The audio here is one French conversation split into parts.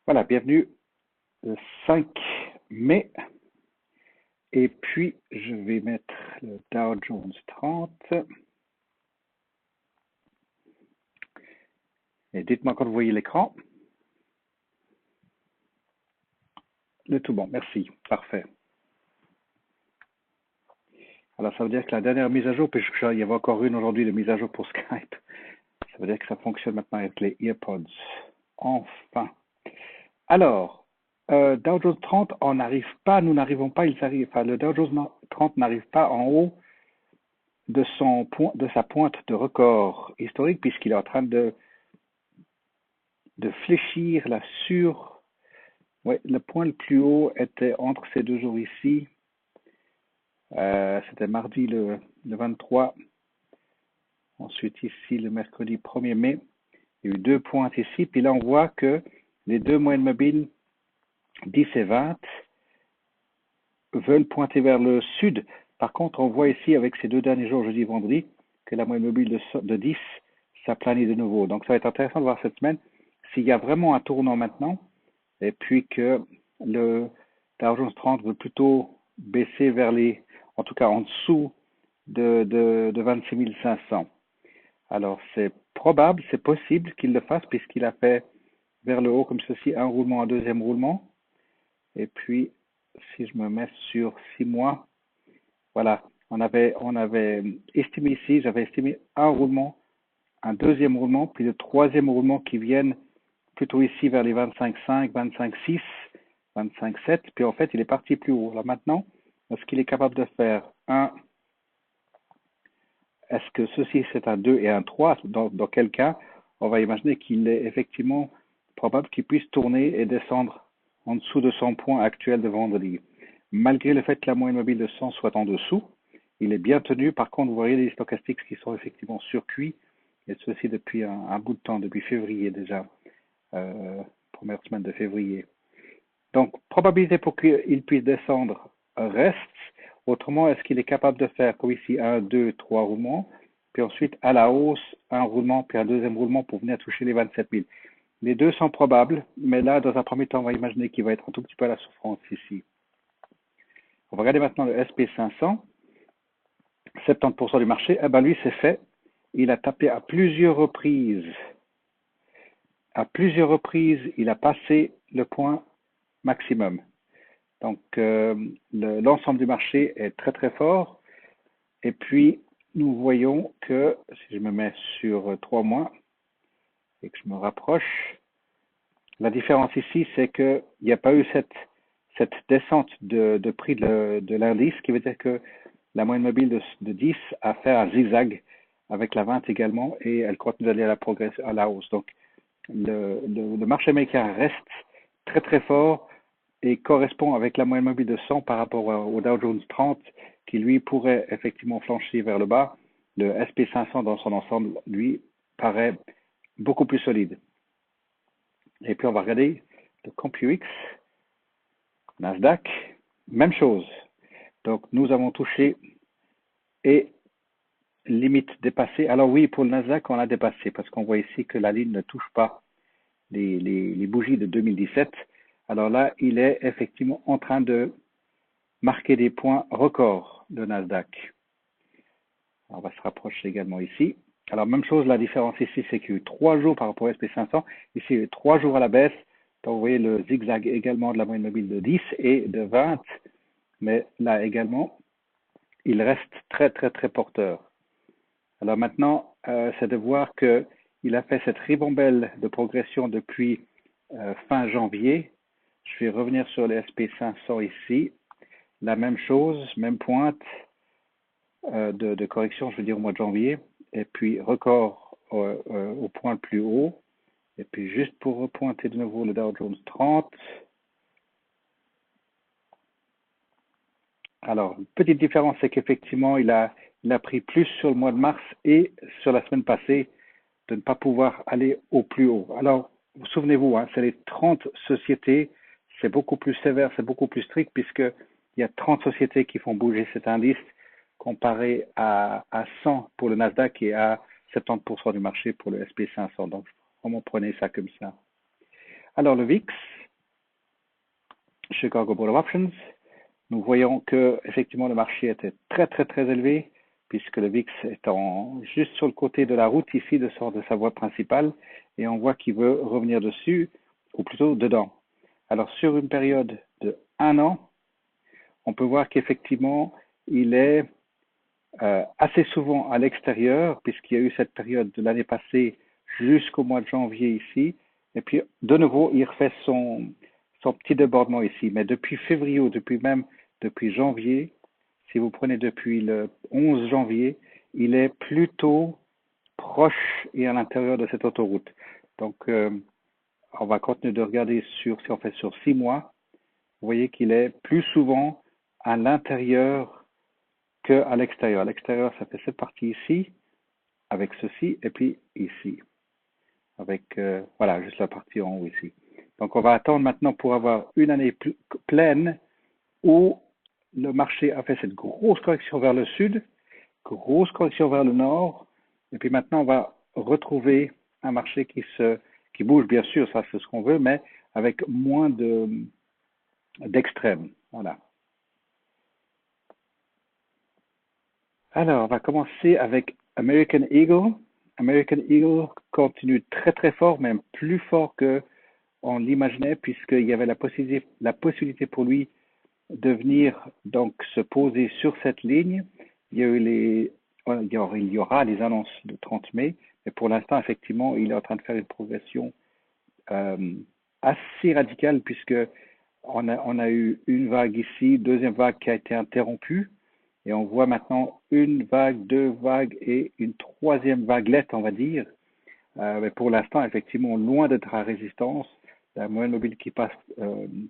Voilà, bienvenue le 5 mai. Et puis, je vais mettre le Dow Jones 30. Et dites-moi quand vous voyez l'écran. Le tout bon, merci. Parfait. Alors, ça veut dire que la dernière mise à jour, puisqu'il y avait encore une aujourd'hui de mise à jour pour Skype, ça veut dire que ça fonctionne maintenant avec les EarPods. Enfin. Alors, Dow Jones 30, on n'arrive pas, nous n'arrivons pas, le Dow Jones 30 n'arrive pas en haut de sa pointe de record historique, puisqu'il est en train de fléchir là sur. Ouais, le point le plus haut était entre ces deux jours ici. C'était mardi le 23. Ensuite ici le mercredi 1er mai. Il y a eu 2 pointes ici. Puis là on voit que les deux moyennes mobiles 10 et 20 veulent pointer vers le sud. Par contre on voit ici avec ces 2 derniers jours, jeudi et vendredi, que la moyenne mobile de 10 s'aplanit de nouveau. Donc ça va être intéressant de voir cette semaine s'il y a vraiment un tournant maintenant. Et puis que le Dow Jones 30 veut plutôt baisser vers en tout cas en dessous de 26 500. Alors c'est probable, c'est possible qu'il le fasse puisqu'il a fait vers le haut comme ceci, un roulement, un deuxième roulement. Et puis, si je me mets sur 6 mois, voilà, on avait estimé ici, j'avais estimé un roulement, un deuxième roulement, puis le troisième roulement qui vienne plutôt ici vers les 25,5, 25,6, 25,7, puis en fait, il est parti plus haut. Là maintenant, est-ce qu'il est capable de faire est-ce que ceci c'est un 2 et un 3? Dans quel cas, on va imaginer qu'il est effectivement probable qu'il puisse tourner et descendre en dessous de son point actuel de vendredi. Malgré le fait que la moyenne mobile de 100 soit en dessous, il est bien tenu. Par contre, vous voyez les stochastiques qui sont effectivement surcuits, et ceci depuis un bout de temps, depuis février déjà, première semaine de février. Donc, probabilité pour qu'il puisse descendre reste. Autrement, est-ce qu'il est capable de faire comme ici 1, 2, 3 roulements, puis ensuite à la hausse, un roulement, puis un deuxième roulement pour venir toucher les 27 000. Les deux sont probables, mais là, dans un premier temps, on va imaginer qu'il va être un tout petit peu à la souffrance ici. On va regarder maintenant le SP500. 70% du marché, eh ben lui, c'est fait. Il a tapé à plusieurs reprises. À plusieurs reprises, il a passé le point maximum. Donc, l'ensemble du marché est très très fort. Et puis, nous voyons que, si je me mets sur 3 mois et que je me rapproche, la différence ici, c'est qu'il n'y a pas eu cette descente de prix de l'indice, qui veut dire que la moyenne mobile de 10 a fait un zigzag avec la 20 également, et elle continue d'aller à la hausse. Donc, le marché américain reste très très fort et correspond avec la moyenne mobile de 100 par rapport au Dow Jones 30 qui lui pourrait effectivement flancher vers le bas. Le SP500 dans son ensemble, lui, paraît beaucoup plus solide. Et puis on va regarder le CompuX, Nasdaq, même chose. Donc nous avons touché et limite dépassée. Alors oui, pour le Nasdaq, on a dépassé parce qu'on voit ici que la ligne ne touche pas les bougies de 2017. Alors là, il est effectivement en train de marquer des points records de Nasdaq. On va se rapprocher également ici. Alors même chose, la différence ici, c'est qu'il y a eu 3 jours par rapport au SP500. Ici, il y a eu 3 jours à la baisse. Donc vous voyez le zigzag également de la moyenne mobile de 10 et de 20. Mais là également, il reste très très très porteur. Alors maintenant, c'est de voir qu'il a fait cette ribambelle de progression depuis fin janvier. Je vais revenir sur les SP500 ici. La même chose, même pointe de correction, je veux dire au mois de janvier. Et puis record au point le plus haut. Et puis juste pour repointer de nouveau le Dow Jones 30. Alors, petite différence, c'est qu'effectivement, il a pris plus sur le mois de mars et sur la semaine passée de ne pas pouvoir aller au plus haut. Alors, souvenez-vous, hein, c'est les 30 sociétés, c'est beaucoup plus sévère, c'est beaucoup plus strict puisqu'il y a 30 sociétés qui font bouger cet indice comparé à 100 pour le Nasdaq et à 70% du marché pour le SP500. Donc, vraiment prenez ça comme ça. Alors, le VIX, Chicago Board of Options. Nous voyons que effectivement le marché était très très très élevé puisque le VIX est juste sur le côté de la route ici de sa voie principale et on voit qu'il veut revenir dessus ou plutôt dedans. Alors sur une période de 1 an, on peut voir qu'effectivement il est assez souvent à l'extérieur puisqu'il y a eu cette période de l'année passée jusqu'au mois de janvier ici et puis de nouveau il refait son petit débordement ici. Mais depuis février ou depuis janvier, si vous prenez depuis le 11 janvier, il est plutôt proche et à l'intérieur de cette autoroute. Donc, on va continuer de regarder si on fait sur 6 mois. Vous voyez qu'il est plus souvent à l'intérieur qu'à l'extérieur. À l'extérieur, ça fait cette partie ici, avec ceci, et puis ici, avec, voilà, juste la partie en haut ici. Donc, on va attendre maintenant pour avoir une année pleine où le marché a fait cette grosse correction vers le sud, grosse correction vers le nord, et puis maintenant on va retrouver un marché qui bouge, bien sûr, ça c'est ce qu'on veut, mais avec moins d'extrêmes. Voilà. Alors, on va commencer avec American Eagle. American Eagle continue très très fort, même plus fort que on l'imaginait, puisqu'il y avait la possibilité pour lui de venir donc se poser sur cette ligne. Il y aura les annonces de 30 mai, mais pour l'instant, effectivement, il est en train de faire une progression assez radicale puisque on a eu une vague ici, deuxième vague qui a été interrompue, et on voit maintenant une vague, deux vagues et une troisième vaguelette, on va dire. Mais pour l'instant, effectivement, loin d'être à résistance, la moyenne mobile qui passe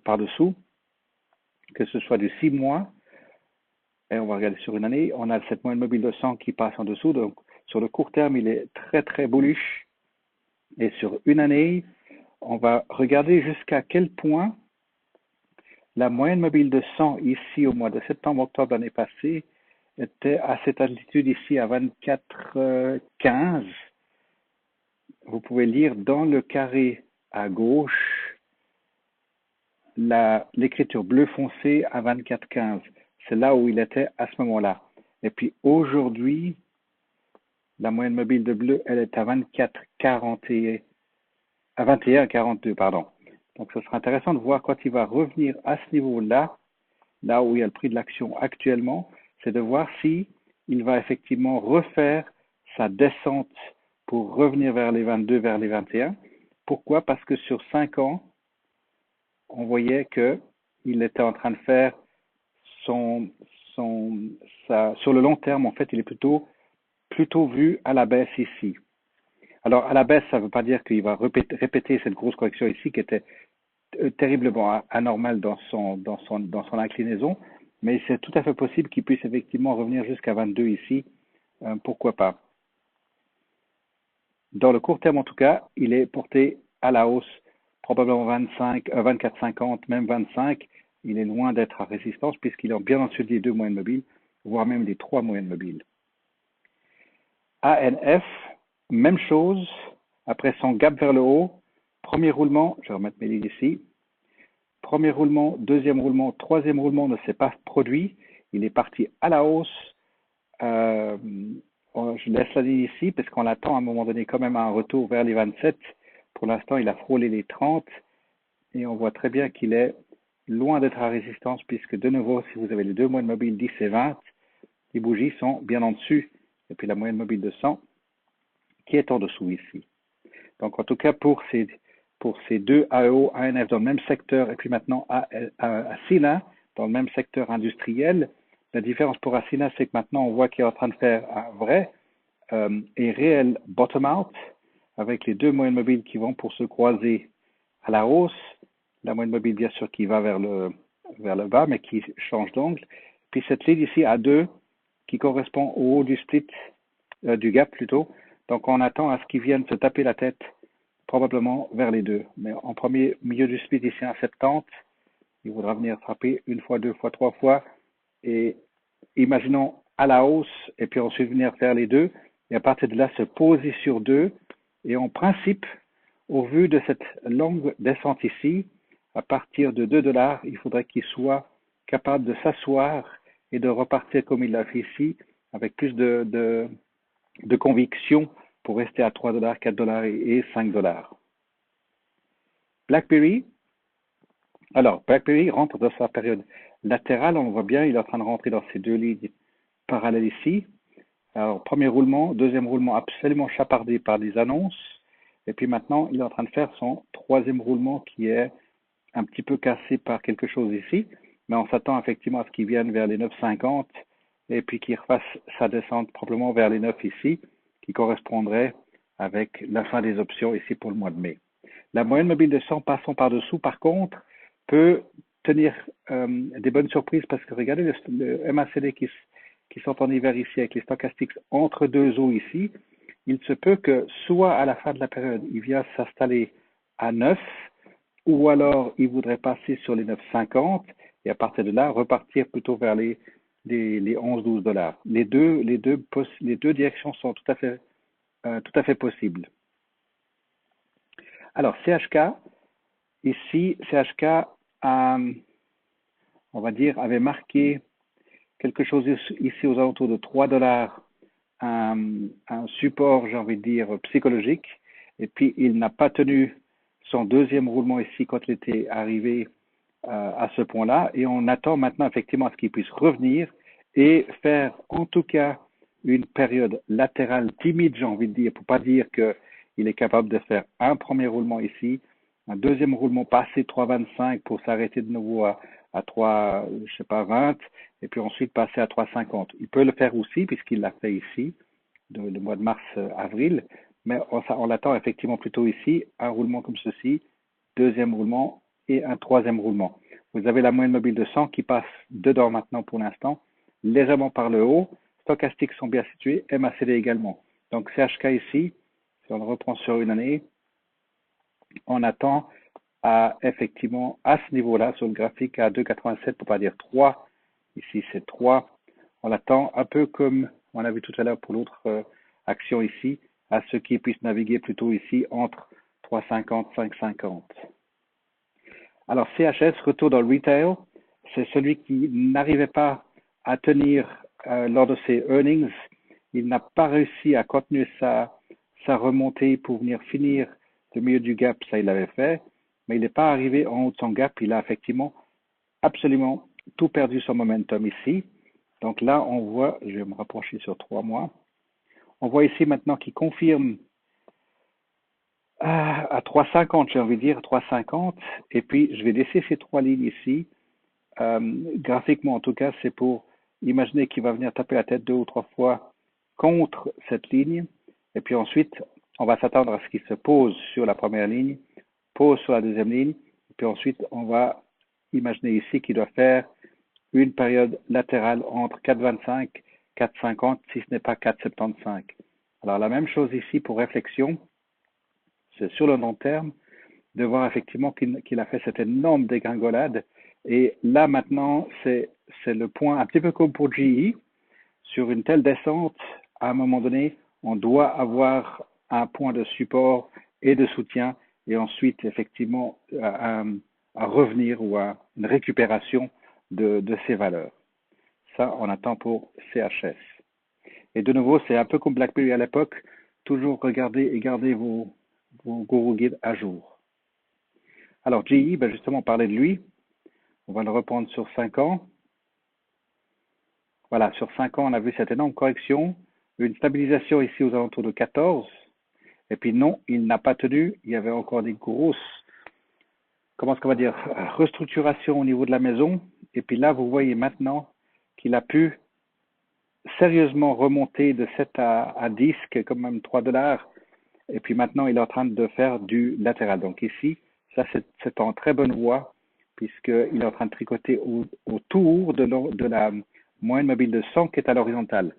par-dessous, que ce soit du 6 mois, et on va regarder sur une année, on a cette moyenne mobile de 100 qui passe en dessous, donc sur le court terme, il est très très bullish, et sur une année, on va regarder jusqu'à quel point la moyenne mobile de 100 ici au mois de septembre-octobre l'année passée était à cette altitude ici à 24,15. Vous pouvez lire dans le carré à gauche l'écriture bleu foncé à 24,15. C'est là où il était à ce moment-là. Et puis aujourd'hui, la moyenne mobile de bleu, elle est à 21,42, pardon. Donc ce sera intéressant de voir quand il va revenir à ce niveau-là, là où il y a le prix de l'action actuellement, c'est de voir si il va effectivement refaire sa descente pour revenir vers les 22, vers les 21. Pourquoi? Parce que sur 5 ans, on voyait qu'il était en train de faire sur le long terme, en fait, il est plutôt vu à la baisse ici. Alors, à la baisse, ça ne veut pas dire qu'il va répéter cette grosse correction ici qui était terriblement anormale dans son inclinaison, mais c'est tout à fait possible qu'il puisse effectivement revenir jusqu'à 22 ici. Pourquoi pas? Dans le court terme, en tout cas, il est porté à la hausse, probablement 24,50, même 25. Il est loin d'être à résistance puisqu'il est bien en dessous des 2 moyennes mobiles, voire même des 3 moyennes mobiles. ANF, même chose, après son gap vers le haut, premier roulement, je vais remettre mes lignes ici, premier roulement, deuxième roulement, troisième roulement ne s'est pas produit, il est parti à la hausse, je laisse la ligne ici parce qu'on attend à un moment donné quand même un retour vers les 27, pour l'instant il a frôlé les 30 et on voit très bien qu'il est loin d'être à résistance puisque de nouveau si vous avez les 2 moyennes mobiles 10 et 20, les bougies sont bien en dessus et puis la moyenne mobile de 100 qui est en dessous ici. Donc en tout cas pour ces 2 AEO, ANF dans le même secteur et puis maintenant Asina dans le même secteur industriel, la différence pour Asina c'est que maintenant on voit qu'il est en train de faire un vrai et réel bottom out avec les 2 moyennes mobiles qui vont pour se croiser à la hausse, la moyenne mobile bien sûr qui va vers le bas mais qui change d'angle, puis cette ligne ici à 2 qui correspond au haut du split, du gap plutôt. Donc on attend à ce qu'ils viennent se taper la tête probablement vers les 2. Mais en premier milieu du split ici à 70, il voudra venir frapper une fois, 2 fois, 3 fois et imaginons à la hausse et puis ensuite venir faire les 2 et à partir de là se poser sur 2 et en principe au vu de cette longue descente ici à partir de 2 dollars, il faudrait qu'il soit capable de s'asseoir et de repartir comme il l'a fait ici, avec plus de conviction pour rester à 3 dollars, 4 dollars et 5 dollars. BlackBerry, alors BlackBerry rentre dans sa période latérale, on le voit bien, il est en train de rentrer dans ces deux lignes parallèles ici. Alors, premier roulement, deuxième roulement absolument chapardé par des annonces. Et puis maintenant, il est en train de faire son troisième roulement qui est un petit peu cassé par quelque chose ici. Mais on s'attend effectivement à ce qu'il vienne vers les 9,50 et puis qu'il refasse sa descente probablement vers les 9 ici, qui correspondrait avec la fin des options ici pour le mois de mai. La moyenne mobile de 100 passant par-dessous, par contre, peut tenir des bonnes surprises parce que regardez le MACD qui sont en hiver ici avec les stochastiques entre deux eaux ici, il se peut que soit à la fin de la période, il vient s'installer à 9 ou alors il voudrait passer sur les 9,50 et à partir de là repartir plutôt vers les 11-12 dollars. Les deux directions sont tout à fait possibles. Alors, CHK, ici, CHK, on va dire, avait marqué quelque chose ici aux alentours de 3 dollars, un support, j'ai envie de dire, psychologique. Et puis, il n'a pas tenu son deuxième roulement ici quand il était arrivé à ce point-là. Et on attend maintenant effectivement à ce qu'il puisse revenir et faire en tout cas une période latérale timide, j'ai envie de dire, pour pas dire qu'il est capable de faire un premier roulement ici, un deuxième roulement passé 3,25 pour s'arrêter de nouveau à 3, je sais pas, 20, et puis ensuite passer à 3,50. Il peut le faire aussi, puisqu'il l'a fait ici, le mois de mars-avril, mais on l'attend effectivement plutôt ici, un roulement comme ceci, deuxième roulement et un troisième roulement. Vous avez la moyenne mobile de 100 qui passe dedans maintenant pour l'instant, légèrement par le haut. Stochastiques sont bien situés, MACD également. Donc CHK ici, si on le reprend sur une année, on attend effectivement à ce niveau-là, sur le graphique à 2,87 pour pas dire 3. Ici c'est 3. On attend un peu comme on a vu tout à l'heure pour l'autre action ici, à ce qui puisse naviguer plutôt ici entre 3,50 et 5,50. Alors CHS, retour dans le retail, c'est celui qui n'arrivait pas à tenir lors de ses earnings. Il n'a pas réussi à contenir sa remontée pour venir finir le milieu du gap, ça il l'avait fait, mais il n'est pas arrivé en haut de son gap. Il a effectivement absolument tout perdu son momentum ici. Donc là, on voit, je vais me rapprocher sur 3 mois, on voit ici maintenant qu'il confirme à 3,50, j'ai envie de dire 3,50, et puis je vais laisser ces trois lignes ici. Graphiquement, en tout cas, c'est pour imaginer qu'il va venir taper la tête 2 ou 3 fois contre cette ligne, et puis ensuite, on va s'attendre à ce qu'il se pose sur la première ligne, pose sur la deuxième ligne, et puis ensuite, on va imaginer ici qu'il doit faire une période latérale entre 4,25 et 4,50, si ce n'est pas 4,75. Alors, la même chose ici pour réflexion, c'est sur le long terme, de voir effectivement qu'il a fait cette énorme dégringolade. Et là, maintenant, c'est le point, un petit peu comme pour GE, sur une telle descente, à un moment donné, on doit avoir un point de support et de soutien, et ensuite, effectivement, à revenir ou à une récupération de ces valeurs. Ça, on attend pour CHS. Et de nouveau, c'est un peu comme BlackBerry à l'époque, toujours regarder et garder vos Guru Guides à jour. Alors, GE, ben justement, on parlait de lui. On va le reprendre sur 5 ans. Voilà, sur 5 ans, on a vu cette énorme correction, une stabilisation ici aux alentours de 14. Et puis non, il n'a pas tenu. Il y avait encore des grosses, comment est-ce qu'on va dire, restructuration au niveau de la maison. Et puis là, vous voyez maintenant qu'il a pu sérieusement remonter de 7 à 10, qui est quand même 3 dollars. Et puis maintenant, il est en train de faire du latéral. Donc ici, ça c'est en très bonne voie, puisqu'il est en train de tricoter autour de la moyenne mobile de 100 qui est à l'horizontale.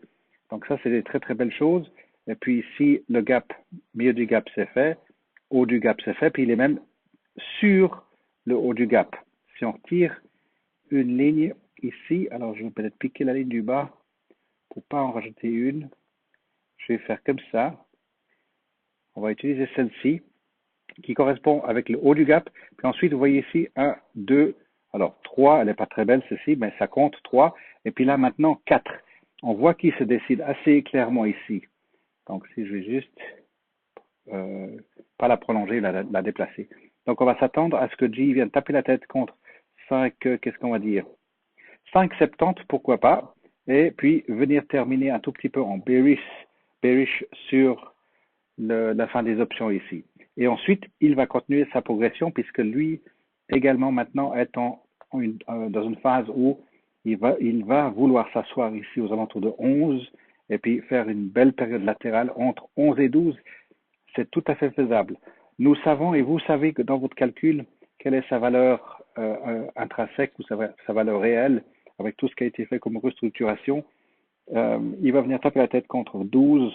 Donc ça, c'est des très très belles choses. Et puis ici, le gap, milieu du gap, c'est fait. Haut du gap, c'est fait. Puis il est même sur le haut du gap. Si on retire une ligne ici, alors je vais peut-être piquer la ligne du bas pour pas en rajouter une. Je vais faire comme ça. On va utiliser celle-ci. qui correspond avec le haut du gap. Puis ensuite, vous voyez ici 1, 2, alors 3, elle n'est pas très belle ceci, mais ça compte 3. Et puis là maintenant 4. On voit qu'il se décide assez clairement ici. Donc si je vais juste, pas la prolonger, la déplacer. Donc on va s'attendre à ce que G vienne taper la tête contre 5, qu'est-ce qu'on va dire 5,70, pourquoi pas. Et puis venir terminer un tout petit peu en bearish sur la fin des options ici. Et ensuite, il va continuer sa progression puisque lui également maintenant est dans une phase où il va vouloir s'asseoir ici aux alentours de 11 et puis faire une belle période latérale entre 11 et 12. C'est tout à fait faisable. Nous savons et vous savez que dans votre calcul, quelle est sa valeur intrinsèque ou sa valeur réelle avec tout ce qui a été fait comme restructuration. Il va venir taper la tête contre 12,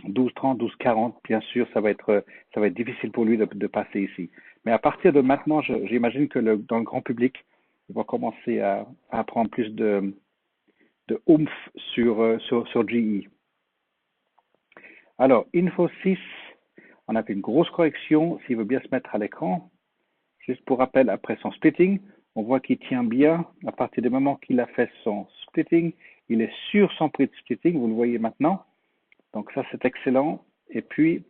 12,30, 12,40, bien sûr, ça va être difficile pour lui de passer ici. Mais à partir de maintenant, j'imagine que dans le grand public, il va commencer à prendre plus de oomph sur GE. Alors, Info 6, on a fait une grosse correction, s'il veut bien se mettre à l'écran. Juste pour rappel, après son splitting, on voit qu'il tient bien. À partir du moment qu'il a fait son splitting, il est sur son prix de splitting, vous le voyez maintenant. Donc ça, c'est excellent. Et puis,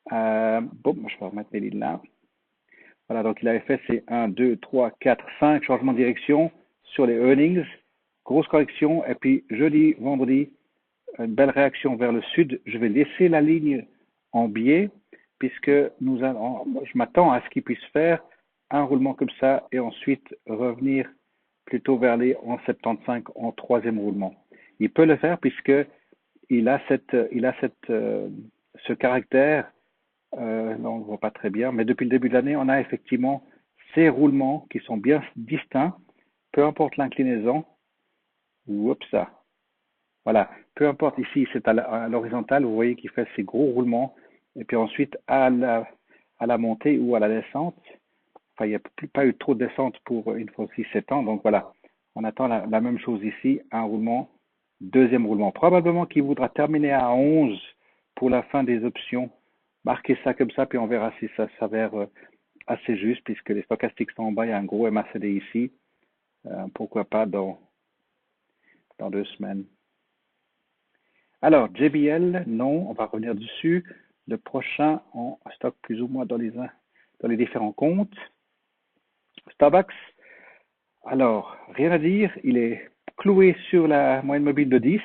bon, je vais remettre mes lignes là. Voilà, donc il avait fait ses 1, 2, 3, 4, 5 changements de direction sur les earnings. Grosse correction. Et puis, jeudi, vendredi, une belle réaction vers le sud. Je vais laisser la ligne en biais puisque je m'attends à ce qu'il puisse faire un roulement comme ça et ensuite revenir plutôt vers les 11,75 en troisième roulement. Il peut le faire puisque il a ce caractère. Là, on ne le voit pas très bien, mais depuis le début de l'année, on a effectivement ces roulements qui sont bien distincts, peu importe l'inclinaison. Oups, ça. Voilà, peu importe ici, c'est à l'horizontale, vous voyez qu'il fait ces gros roulements, et puis ensuite à la montée ou à la descente, enfin il n'y a pas eu trop de descente pour une fois 6-7 ans, donc voilà, on attend la même chose ici, un roulement, deuxième roulement. Probablement qu'il voudra terminer à 11 pour la fin des options, marquez ça comme ça, puis on verra si ça s'avère assez juste, puisque les stochastiques sont en bas, il y a un gros MACD ici, pourquoi pas dans 2 semaines. Alors, JBL, non, on va revenir dessus. Le prochain, on stocke plus ou moins dans les différents comptes. Starbucks, alors, rien à dire, il est cloué sur la moyenne mobile de 10.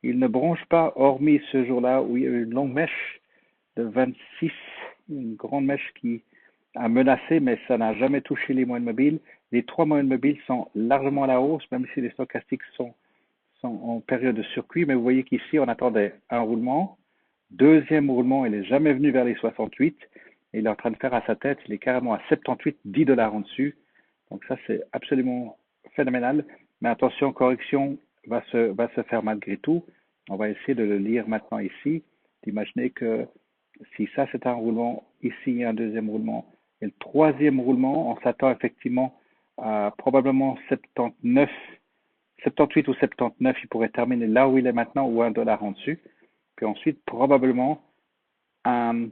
Il ne bronche pas, hormis ce jour-là où il y a eu une longue mèche de 26, une grande mèche qui a menacé, mais ça n'a jamais touché les moyennes mobiles. Les 3 moyennes mobiles sont largement à la hausse, même si les stochastiques sont en période de circuit, mais vous voyez qu'ici, on attendait un roulement. Deuxième roulement, il n'est jamais venu vers les 68. Et il est en train de faire à sa tête, il est carrément à 78, 10 dollars en dessus. Donc ça, c'est absolument phénoménal. Mais attention, correction va se faire malgré tout. On va essayer de le lire maintenant ici, d'imaginer que si ça, c'est un roulement, ici, il y a un deuxième roulement. Et le troisième roulement, on s'attend effectivement à probablement 78 ou 79, il pourrait terminer là où il est maintenant ou un dollar en dessus. Puis ensuite, probablement, un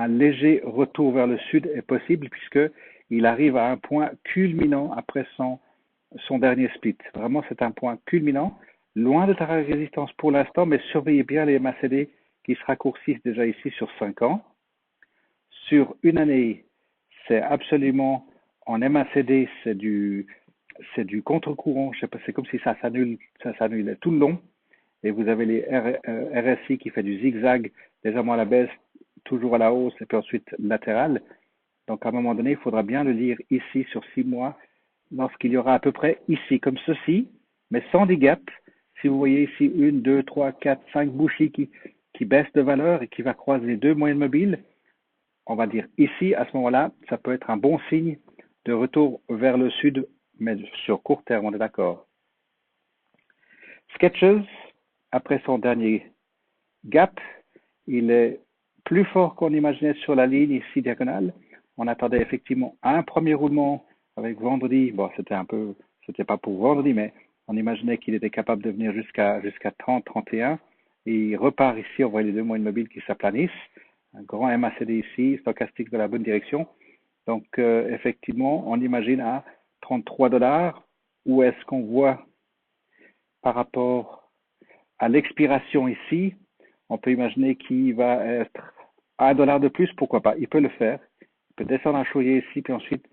léger retour vers le sud est possible puisqu'il arrive à un point culminant après son dernier split. Vraiment, c'est un point culminant, loin de ta résistance pour l'instant, mais surveillez bien les MACD qui se raccourcissent déjà ici sur 5 ans. Sur une année, c'est absolument, en MACD, c'est du contre-courant. Je sais pas, c'est comme si ça s'annule tout le long. Et vous avez les RSI qui fait du zigzag, légèrement à la baisse, toujours à la hausse, et puis ensuite latéral. Donc, à un moment donné, il faudra bien le lire ici sur 6 mois, lorsqu'il y aura à peu près ici, comme ceci, mais sans des gaps. Si vous voyez ici 1, 2, 3, 4, 5 bougies qui baissent de valeur et qui va croiser les deux moyennes mobiles, on va dire ici, à ce moment-là, ça peut être un bon signe de retour vers le sud, mais sur court terme, on est d'accord. Sketches, après son dernier gap, il est plus fort qu'on imaginait sur la ligne ici diagonale. On attendait effectivement un premier roulement avec vendredi. Bon, c'était pas pour vendredi, mais on imaginait qu'il était capable de venir jusqu'à 30, 31. Et il repart ici, on voit les deux moyennes mobiles qui s'aplanissent. un grand MACD ici, stochastique dans la bonne direction. Donc, effectivement, on imagine à 33 $. Où est-ce qu'on voit par rapport à l'expiration ici? On peut imaginer qu'il va être $1 de plus, pourquoi pas? Il peut le faire. Il peut descendre un chouïa ici, puis ensuite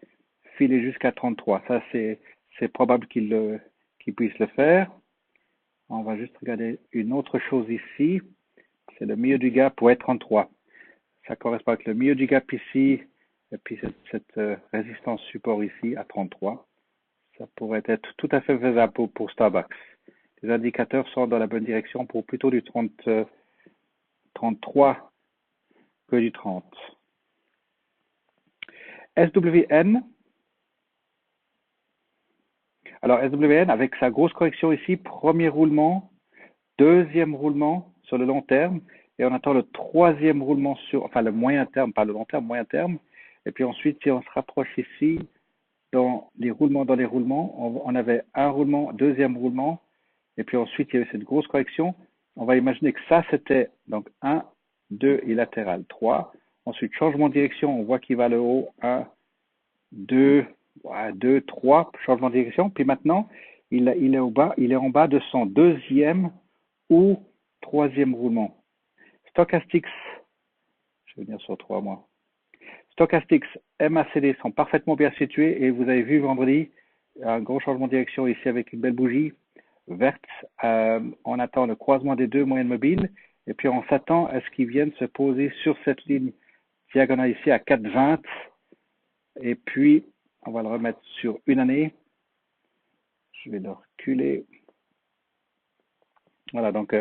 filer jusqu'à 33. Ça, c'est probable qu'il puisse le faire. On va juste regarder une autre chose ici. C'est le milieu du gap pour être 33. Ça correspond avec le milieu du gap ici, et puis cette résistance support ici à 33. Ça pourrait être tout à fait faisable pour Starbucks. Les indicateurs sont dans la bonne direction pour plutôt du 33 que du 30. SWN. Alors SWN, avec sa grosse correction ici, premier roulement, deuxième roulement sur le long terme, et on attend le troisième roulement enfin le moyen terme, pas le long terme, moyen terme. Et puis ensuite, si on se rapproche ici, dans les roulements, on avait un roulement, deuxième roulement, et puis ensuite, il y avait cette grosse correction. On va imaginer que ça, c'était donc 1, 2 et latéral, 3. Ensuite, changement de direction, on voit qu'il va le haut, 1, 2, 2, 3, changement de direction. Puis maintenant, il est en bas de son deuxième ou troisième roulement. Stochastics, je vais venir sur 3 mois. Stochastics, MACD sont parfaitement bien situés et vous avez vu vendredi un gros changement de direction ici avec une belle bougie verte. On attend le croisement des deux moyennes mobiles et puis on s'attend à ce qu'ils viennent se poser sur cette ligne diagonale ici à 4,20 et puis on va le remettre sur une année. Je vais le reculer. Voilà, donc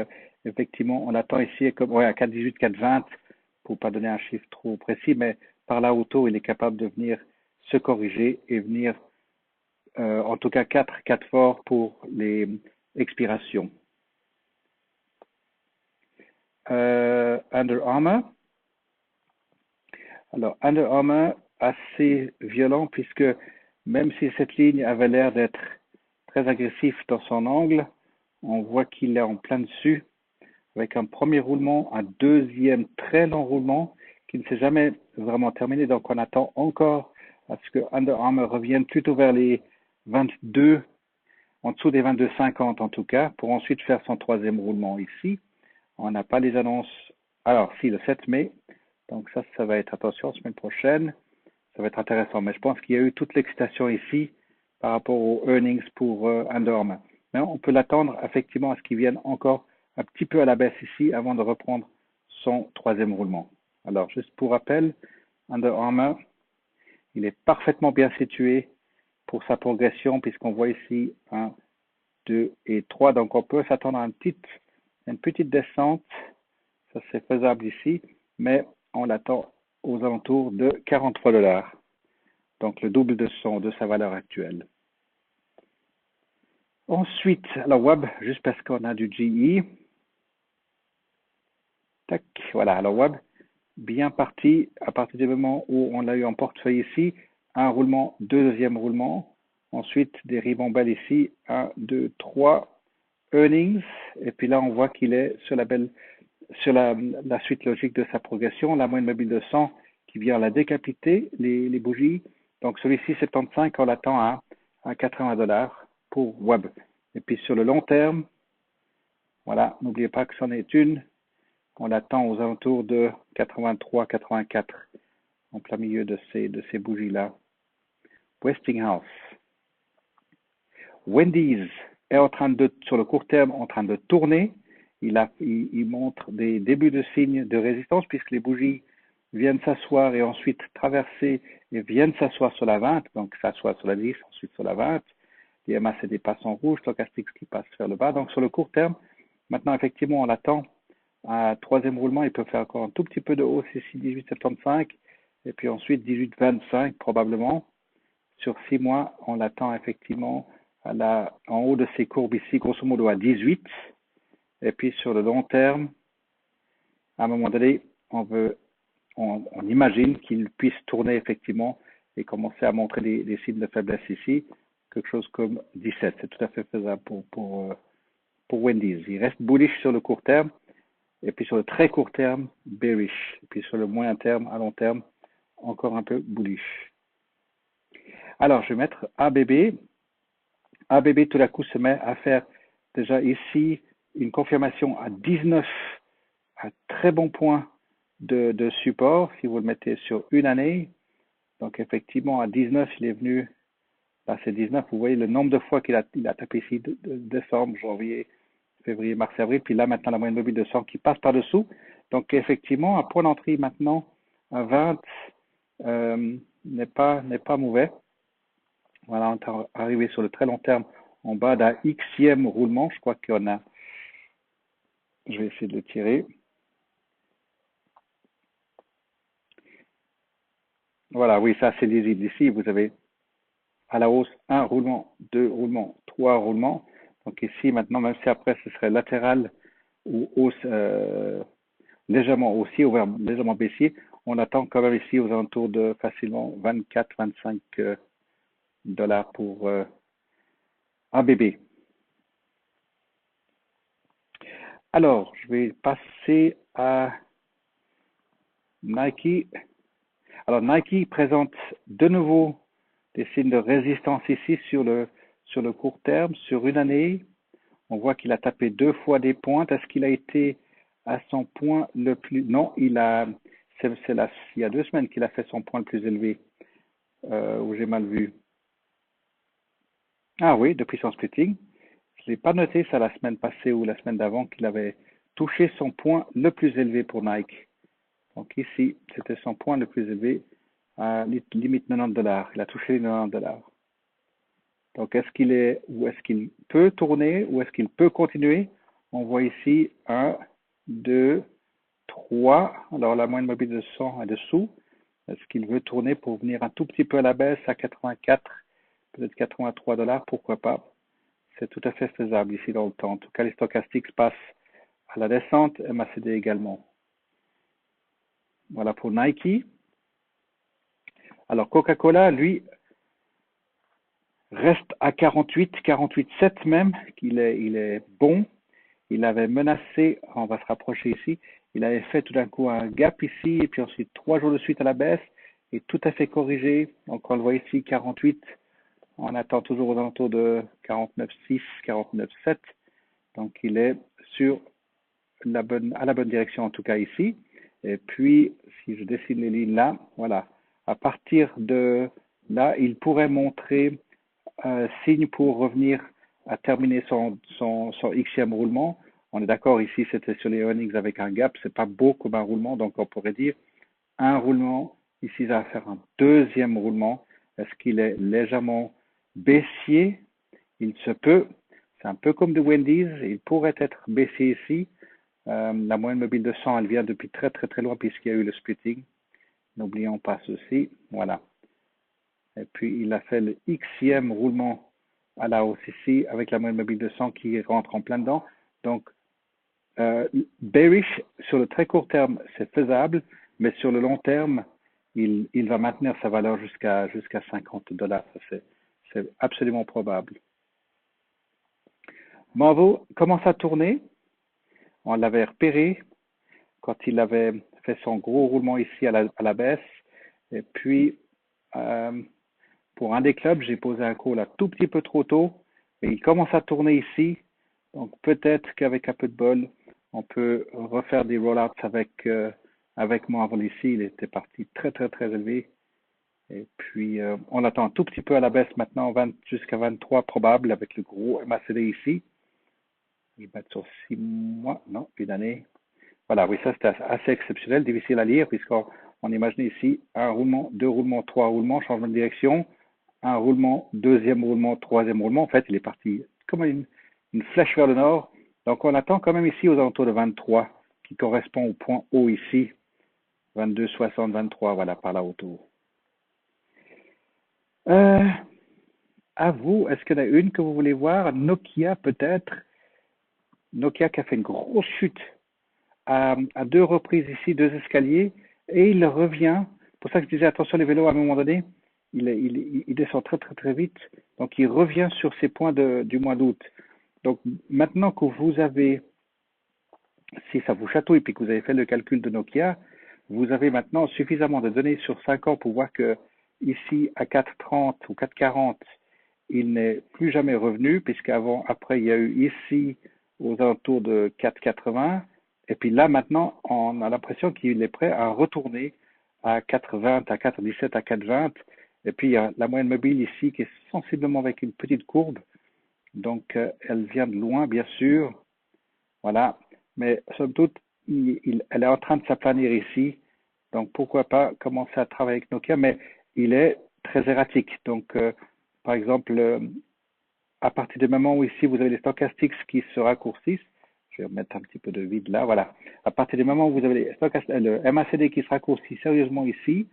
effectivement, on attend ici comme, à 4,18, 4,20 pour pas donner un chiffre trop précis, mais par là autour, il est capable de venir se corriger et venir en tout cas 4 forts pour les expirations. Under Armour. Alors, Under Armour, assez violent puisque même si cette ligne avait l'air d'être très agressif dans son angle, on voit qu'il est en plein dessus avec un premier roulement, un deuxième très long roulement qui ne s'est jamais vraiment terminé. Donc, on attend encore à ce que Under Armour revienne plutôt vers les 22, en dessous des 22,50 en tout cas, pour ensuite faire son troisième roulement ici. On n'a pas les annonces. Alors, si, le 7 mai. Donc, ça va être, attention, semaine prochaine. Ça va être intéressant. Mais je pense qu'il y a eu toute l'excitation ici par rapport aux earnings pour Under Armour. Mais on peut l'attendre effectivement à ce qu'il vienne encore un petit peu à la baisse ici avant de reprendre son troisième roulement. Alors, juste pour rappel, Under Armour, il est parfaitement bien situé pour sa progression puisqu'on voit ici 1, 2 et 3. Donc, on peut s'attendre à une petite descente. Ça, c'est faisable ici, mais on l'attend aux alentours de 43 $. Donc, le double de sa valeur actuelle. Ensuite, alors Web, juste parce qu'on a du GE. Tac, voilà, alors Web, bien parti à partir du moment où on l'a eu en portefeuille ici, un roulement, deuxième roulement, ensuite des ribambelles ici, 1, 2, 3, earnings, et puis là on voit qu'il est sur la suite logique de sa progression, la moyenne mobile de 100 qui vient la décapiter, les bougies, donc celui-ci 75, on l'attend à 80 $ pour Web. Et puis sur le long terme, voilà, n'oubliez pas que c'en est une. On l'attend aux alentours de 83, 84, en plein milieu de ces bougies-là. Westinghouse. Wendy's est sur le court terme, en train de tourner. Il montre des débuts de signes de résistance puisque les bougies viennent s'asseoir et ensuite traverser et viennent s'asseoir sur la 20, donc s'asseoir sur la 10, ensuite sur la 20. Les MACD passent en rouge, stochastiques qui passent vers le bas. Donc sur le court terme, maintenant effectivement on l'attend à troisième roulement, il peut faire encore un tout petit peu de hausse ici, 18,75 et puis ensuite 18,25 probablement. Sur 6 mois, on l'attend effectivement en haut de ces courbes ici, grosso modo à 18. Et puis sur le long terme, à un moment donné, on imagine qu'il puisse tourner effectivement et commencer à montrer des signes de faiblesse ici, quelque chose comme 17. C'est tout à fait faisable pour Wendy's. Il reste bullish sur le court terme, Et puis sur le très court terme, bearish. Et puis sur le moyen terme, à long terme, encore un peu bullish. Alors, je vais mettre ABB. ABB, tout à coup, se met à faire déjà ici une confirmation à 19, un très bon point de support, si vous le mettez sur une année. Donc, effectivement, à 19, il est venu, là, c'est 19, vous voyez le nombre de fois qu'il a tapé ici, de décembre, janvier, février, mars, avril, puis là, maintenant, la moyenne mobile de 100 qui passe par-dessous. Donc, effectivement, un point d'entrée maintenant à 20 n'est pas mauvais. Voilà, on est arrivé sur le très long terme en bas d'un Xème roulement. Je crois qu'on a, je vais essayer de le tirer. Voilà, oui, ça c'est lisible. Ici, vous avez à la hausse un roulement, deux roulements, trois roulements. Donc ici, maintenant, même si après ce serait latéral ou hausse légèrement haussier, ouvert légèrement baissier, on attend quand même ici aux alentours de facilement 24-25 dollars pour ABB. Alors, je vais passer à Nike. Alors, Nike présente de nouveau des signes de résistance ici sur le court terme, sur une année. On voit qu'il a tapé deux fois des pointes. Est-ce qu'il a été à son point le plus... Non, il y a 2 semaines qu'il a fait son point le plus élevé, où j'ai mal vu. Ah oui, depuis son splitting. Je l'ai pas noté ça la semaine passée ou la semaine d'avant qu'il avait touché son point le plus élevé pour Nike. Donc ici, c'était son point le plus élevé à limite 90 dollars. Il a touché les 90 dollars. Donc ou est-ce qu'il peut tourner, ou est-ce qu'il peut continuer? On voit ici 1, 2, 3. Alors la moyenne mobile de 100 est dessous. Est-ce qu'il veut tourner pour venir un tout petit peu à la baisse à 84, peut-être 83 dollars? Pourquoi pas? C'est tout à fait faisable ici dans le temps. En tout cas, les stochastiques passent à la descente, MACD également. Voilà pour Nike. Alors Coca-Cola, lui, reste à 48,7 même, il est bon. Il avait menacé, on va se rapprocher ici, il avait fait tout d'un coup un gap ici, et puis ensuite 3 jours de suite à la baisse, et tout à fait corrigé. Donc on le voit ici, 48, on attend toujours aux alentours de 49,6, 49,7. Donc il est sur à la bonne direction en tout cas ici. Et puis, si je dessine les lignes là, voilà, à partir de là, il pourrait montrer signe pour revenir à terminer son Xème roulement. On est d'accord, ici c'était sur les earnings avec un gap, c'est pas beau comme un roulement, donc on pourrait dire un roulement, ici ça va faire un deuxième roulement. Est-ce qu'il est légèrement baissier? Il se peut, c'est un peu comme de Wendy's, il pourrait être baissier ici. La moyenne mobile de 100, elle vient depuis très très très loin puisqu'il y a eu le splitting. N'oublions pas ceci, voilà. Et puis, il a fait le Xème roulement à la hausse ici, avec la moyenne mobile de 100 qui rentre en plein dedans. Donc, bearish, sur le très court terme, c'est faisable, mais sur le long terme, il va maintenir sa valeur jusqu'à 50 dollars. C'est absolument probable. Marvel commence à tourner. On l'avait repéré quand il avait fait son gros roulement ici à la baisse. Et puis, pour un des clubs, j'ai posé un call un tout petit peu trop tôt et il commence à tourner ici. Donc peut-être qu'avec un peu de bol, on peut refaire des rollouts avec Marvel ici. Il était parti très très très élevé. Et puis on attend un tout petit peu à la baisse maintenant, jusqu'à 23 probable avec le gros MACD ici. Je vais mettre sur 6 mois, non, une année. Voilà, oui, ça c'était assez exceptionnel, difficile à lire puisqu'on imagine ici un roulement, deux roulements, trois roulements, changement de direction, un roulement, deuxième roulement, troisième roulement. En fait, il est parti comme une flèche vers le nord. Donc, on attend quand même ici aux alentours de 23, qui correspond au point haut ici, 22,60, 23, voilà, par là autour. À vous, est-ce qu'il y en a une que vous voulez voir? Nokia peut-être. Nokia qui a fait une grosse chute à 2 reprises ici, 2 escaliers, et il revient. Pour ça que je disais attention les vélos à un moment donné, il descend très très très vite, donc il revient sur ses points du mois d'août. Donc maintenant que vous avez si ça vous chatouille puis que vous avez fait le calcul de Nokia, vous avez maintenant suffisamment de données sur 5 ans pour voir que ici à 4,30 ou 4,40, il n'est plus jamais revenu, puisqu'avant, après, il y a eu ici aux alentours de 4,80. Et puis là, maintenant, on a l'impression qu'il est prêt à retourner à 4,20, à 4,17, à 4,20. Et puis, il y a la moyenne mobile ici qui est sensiblement avec une petite courbe. Donc, elle vient de loin, bien sûr. Voilà. Mais somme toute, elle est en train de s'aplanir ici. Donc, pourquoi pas commencer à travailler avec Nokia, mais il est très erratique. Donc, par exemple, à partir du moment où ici vous avez les stochastiques qui se raccourcissent, je vais remettre un petit peu de vide là, voilà. À partir du moment où vous avez le MACD qui se raccourcit sérieusement ici,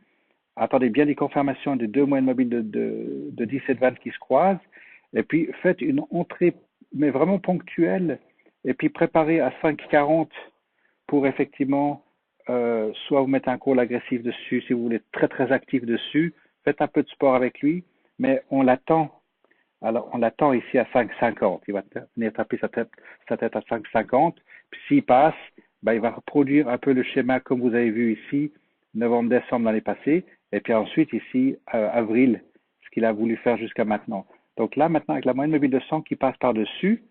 attendez bien les confirmations des deux moyennes mobiles de 10 et de 20 qui se croisent, et puis faites une entrée, mais vraiment ponctuelle, et puis préparez à 5,40 pour effectivement soit vous mettre un call agressif dessus, si vous voulez être très très actif dessus, faites un peu de sport avec lui, mais on l'attend. Alors, on l'attend ici à 5,50. Il va venir taper sa tête à 5,50. Puis s'il passe, ben, il va reproduire un peu le schéma comme vous avez vu ici, novembre-décembre l'année passée. Et puis ensuite, ici, avril, ce qu'il a voulu faire jusqu'à maintenant. Donc là, maintenant, avec la moyenne mobile de 100 qui passe par-dessus,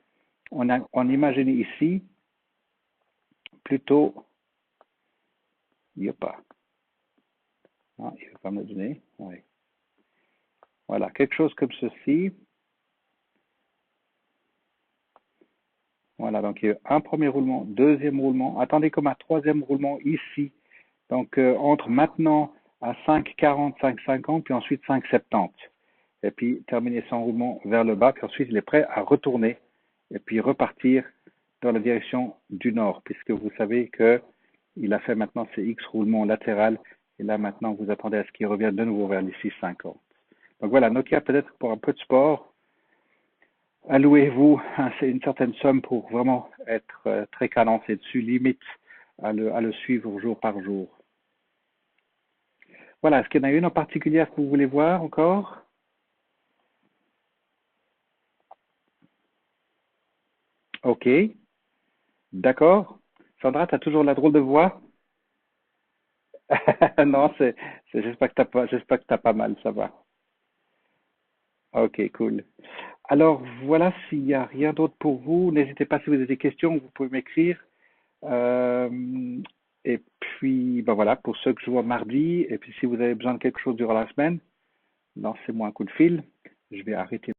on imagine ici plutôt, il n'y a pas. Ah, il ne va pas me le donner. Oui. Voilà, quelque chose comme ceci. Voilà, donc il y a un premier roulement, deuxième roulement. Attendez comme un troisième roulement ici. Donc entre maintenant à 5,40, 5,50, puis ensuite 5,70. Et puis terminer son roulement vers le bas, puis ensuite il est prêt à retourner et puis repartir dans la direction du nord, puisque vous savez que il a fait maintenant ses X roulements latérales. Et là maintenant vous attendez à ce qu'il revienne de nouveau vers les 6,50. Donc voilà, Nokia peut-être pour un peu de sport. Allouez-vous une certaine somme pour vraiment être très cadencé dessus, limite à le suivre jour par jour. Voilà, est-ce qu'il y en a une en particulier que vous voulez voir encore? Ok, d'accord. Sandra, tu as toujours la drôle de voix? Non, j'espère que t'as pas mal, ça va. Ok, cool. Alors voilà, s'il n'y a rien d'autre pour vous, n'hésitez pas si vous avez des questions, vous pouvez m'écrire. Euh, et puis, ben voilà, pour ceux que je vois mardi, et puis si vous avez besoin de quelque chose durant la semaine, lancez-moi un coup de fil. Je vais arrêter.